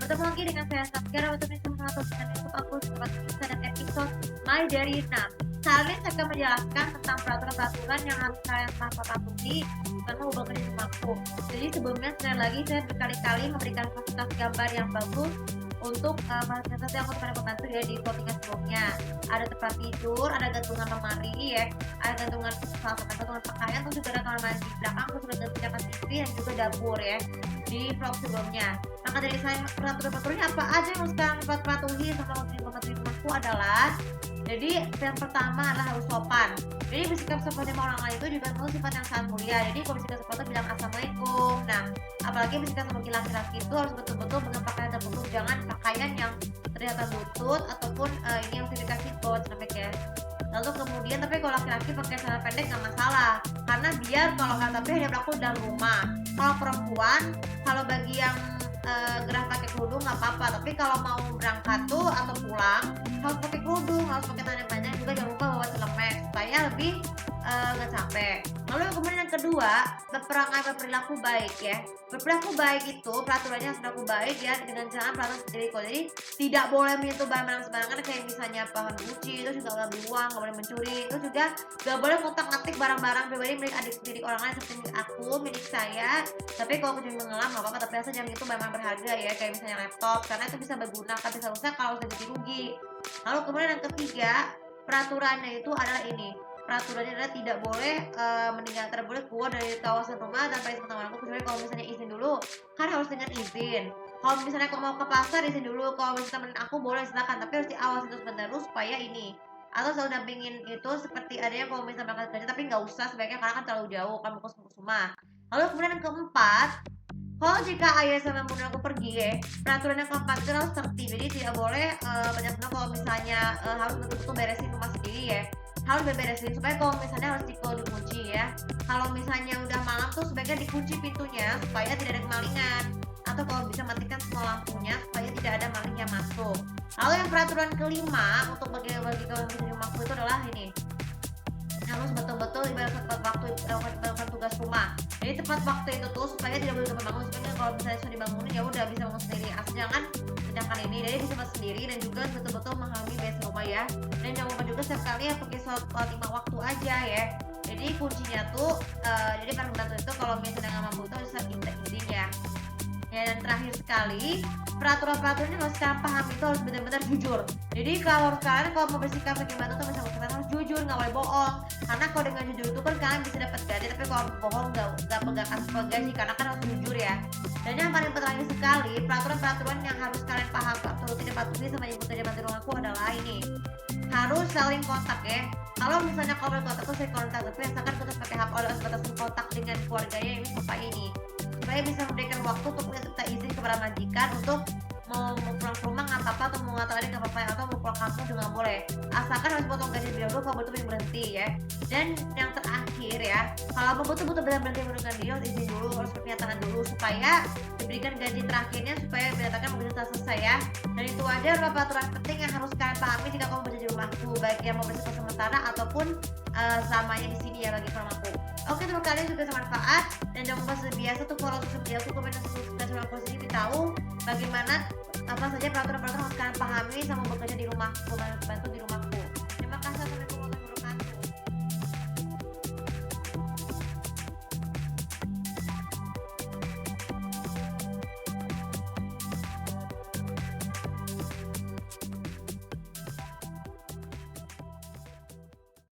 Bertemu lagi dengan saya Satgar, untuk dengan YouTube aku Sobat Bisa dan episode My dari 6. Kali ini saya akan menjelaskan tentang peraturan-peraturan yang harus kalian patuhi karena ubah kerja rumahku. Jadi sebelumnya sekali lagi saya berkali-kali memberikan fasilitas gambar yang bagus untuk fasilitas yang kepada pembantu ya di postingan sebelumnya. Ada tempat tidur, ada gantungan lemari ya, ada gantungan gantungan pakaian, terus juga ada kamar mandi belakang, terus juga gantungan TV dan juga dapur ya di vlog sebelumnya. Maka dari saya peraturan-peraturannya apa aja yang harus kalian patuhi sama pembantu rumahku adalah, jadi yang pertama adalah harus sopan. Jadi bersikap sopan sama orang lain itu juga perlu sifat yang sangat mulia. Jadi kalau bersikap sopan itu bilang assalamualaikum. Nah, apalagi bersikap sebagai laki-laki itu harus betul-betul dengan pakaian tertutup, jangan pakaian yang terlihat lutut ataupun ini yang dikasih coat sampai ya. Lalu kemudian tapi kalau laki-laki pakai celana pendek nggak masalah, karena biar kalau tapi hanya berlaku dalam rumah. Kalau perempuan, kalau bagi yang gerah pakai kerudung nggak apa-apa, tapi kalau mau berangkat tuh atau pulang harus pakai kerudung, harus pakai celana panjang juga, jangan lupa bawa celemek supaya lebih nggak capek. Lalu kemudian yang kedua, berperilaku baik ya. Berperilaku baik itu peraturannya harus berlaku baik ya, dengan cara peraturan sendiri kok. Jadi tidak boleh menyentuh barang-barang sembarangan, kayak misalnya pohon kunci itu juga nggak boleh buang, nggak boleh mencuri, itu juga nggak boleh ngotak-ngatik barang-barang pribadi milik adik orang lain seperti milik aku, milik saya. Tapi kalau aku jadi mengelam nggak apa-apa, tapi asal jangan itu barang berharga ya, kayak misalnya laptop, karena itu bisa berguna, kan bisa rusak kalau sudah jadi rugi. Lalu kemudian yang ketiga, peraturannya itu adalah ini. Peraturannya adalah tidak boleh tidak boleh keluar dari kawasan rumah tanpa izin pertama aku, kecuali kalau misalnya izin dulu, kan harus dengan izin. Kalau misalnya aku mau ke pasar izin dulu, kalau misalnya temen aku boleh silakan, tapi harus diawasi terus menerus supaya ini. Atau selalu dampingin itu seperti adanya kalau misalnya berangkat kerja, tapi nggak usah sebaiknya karena kan terlalu jauh kan mau ke rumah. Lalu kemudian yang keempat, kalau jika ayah sama bunda aku pergi ya, peraturan yang keempat itu harus tertib. Jadi tidak boleh benar-benar kalau misalnya harus betul-betul beresin rumah sendiri ya, harus beresin supaya kalau misalnya harus dikunci ya. Kalau misalnya udah malam tuh sebaiknya dikunci pintunya supaya tidak ada kemalingan, atau kalau bisa matikan semua lampunya supaya tidak ada maling yang masuk. Lalu yang peraturan kelima untuk bagi kalau misalnya rumahku itu adalah ini, harus betul-betul ibaratkan tepat waktu melakukan tugas rumah. Jadi tepat waktu itu tuh supaya tidak boleh bangun, supaya kalau misalnya sudah dibangunin ya udah bisa bangun sendiri. Asal jangan sedangkan ini, jadi bisa bangun sendiri dan juga betul-betul memahami base rumah ya. Dan jangan lupa juga setiap kali ya pakai sholat 5 waktu aja ya. Jadi kuncinya tuh jadi para pembantu itu kalau misalnya nggak mampu itu bisa minta izin ya. Ya, dan terakhir sekali, peraturan-peraturan yang harus kalian pahami itu harus benar-benar jujur. Jadi kalau kalian kalau mau bersikap sebagai pembantu tuh kalian harus jujur, nggak boleh bohong. Karena kalau dengan jujur itu kan kalian bisa dapat gaji, tapi kalau bohong nggak pegang gaji, karena kan harus jujur ya. Dan yang paling penting sekali, peraturan-peraturan yang harus kalian paham atau tidak patuhi sama ibu kerja bantu rumahku adalah ini. Harus saling kontak ya. Kalau misalnya kau berkontak tuh saya kontak, tapi asalkan kita pakai HP atau batasan kontak dengan keluarganya yang bapak ini, supaya bisa memberikan waktu untuk minta izin kepada majikan untuk mau pulang ke rumah nggak apa-apa, atau mau ngatain nggak apa-apa, atau mau pulang kampung juga nggak boleh, asalkan harus potong gaji beliau dulu kalau betul berhenti ya. Dan yang terakhir ya, kalau mau betul-betul benar-benar mengundurkan diri harus izin dulu, harus pernyataan dulu supaya diberikan gaji terakhirnya supaya menyatakan mobil selesai ya. Dan itu aja adalah peraturan penting yang harus kalian pahami jika kamu bekerja di rumahku, baik yang mau bersifat sementara ataupun selamanya di sini ya bagi rumahku. Oke, terima kasih juga bermanfaat, dan jangan lupa seperti biasa tuh follow sosial media aku, komen dan subscribe positif, tahu bagaimana apa saja peraturan-peraturan harus kalian pahami sama bekerja di rumahku, bantu di rumahku. Terima kasih. Assalamualaikum warahmatullahi wabarakatuh.